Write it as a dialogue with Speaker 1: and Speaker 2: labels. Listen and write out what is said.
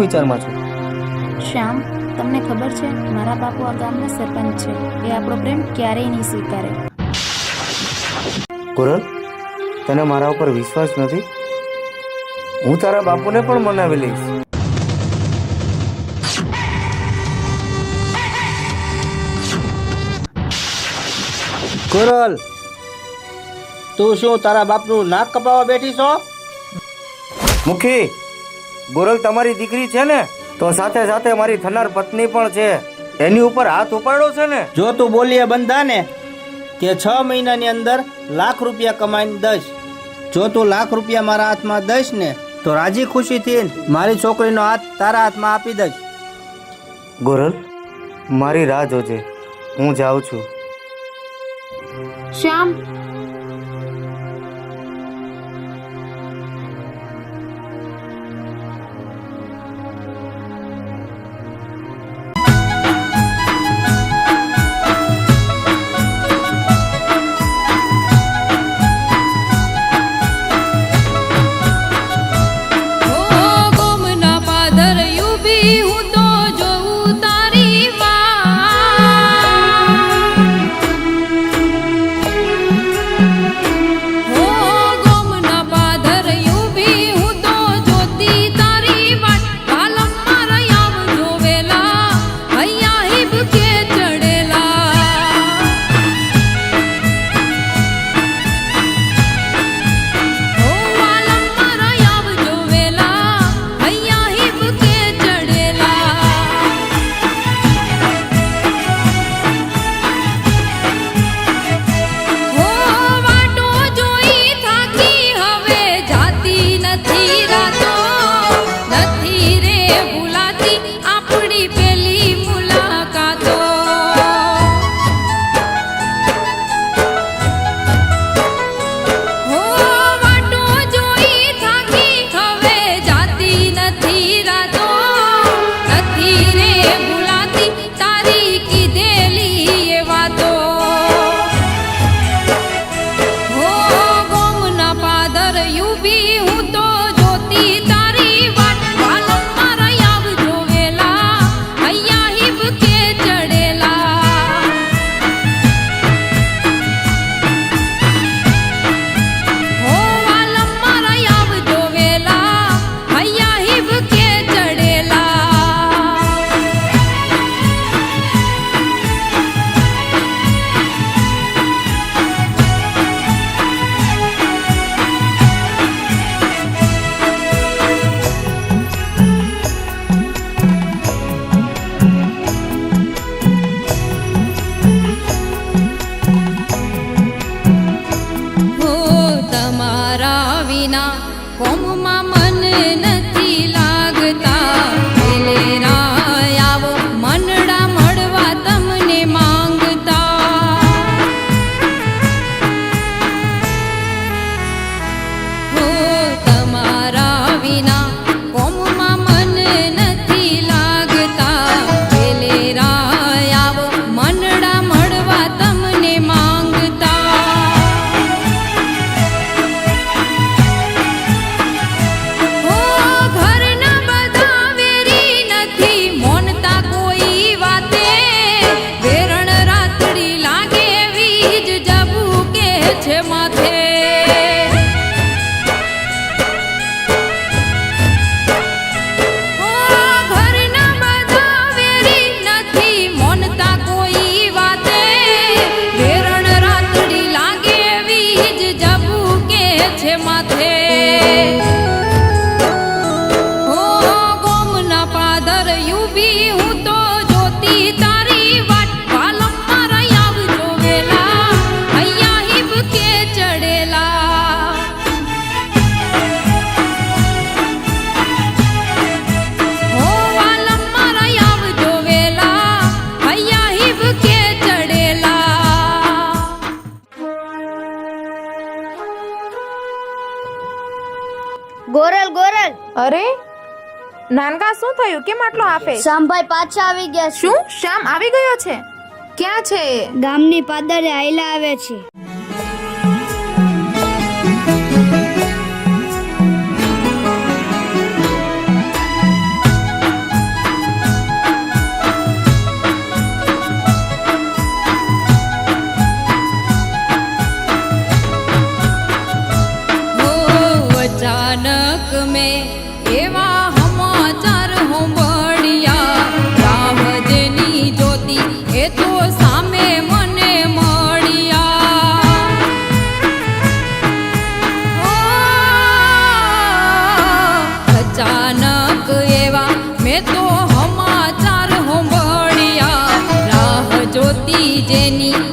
Speaker 1: વિચારમાં છો?
Speaker 2: શ્યામ, તમને ખબર છે મારા બાપુ આ ગામના સરપંચ છે. એ આપણો પ્રેમ ક્યારેય નહીં સ્વીકારે.
Speaker 1: કોરલ, તને મારા ઉપર વિશ્વાસ નથી? હું તારા બાપુને પણ મનાવી લઈશ.
Speaker 3: કોરલ, તું શું તારા બાપનું નાક કપાવવા બેઠી છો?
Speaker 1: મુખી, ગોરલ તમારી દીકરી છે ને, તો સાથે સાથે મારી થનાર પત્ની પણ છે. એની ઉપર હાથ ઉપાડો છે ને?
Speaker 3: જો તું બોલીએ બંધા ને કે 6 મહિનાની અંદર લાખ રૂપિયા કમાઈને દઈશ. જો તું લાખ રૂપિયા મારા હાથમાં દઈશ ને તો રાજી ખુશીથી મારી છોકરીનો હાથ તારા હાથમાં આપી દઈશ.
Speaker 1: ગોરલ, મારી રાહ જોજે, હું જાઉં છું.
Speaker 2: શ્યામ,
Speaker 4: ગોરલ ગોરલ,
Speaker 5: અરે નાનકા, શું થયું? કેમ આટલો આફે?
Speaker 4: શ્યામભાઈ પાછા આવી ગયા છે.
Speaker 5: શું? શ્યામ આવી ગયો છે? ક્યાં છે?
Speaker 4: ગામની પાદરે આયલા આવે છે.
Speaker 6: જોતી જેની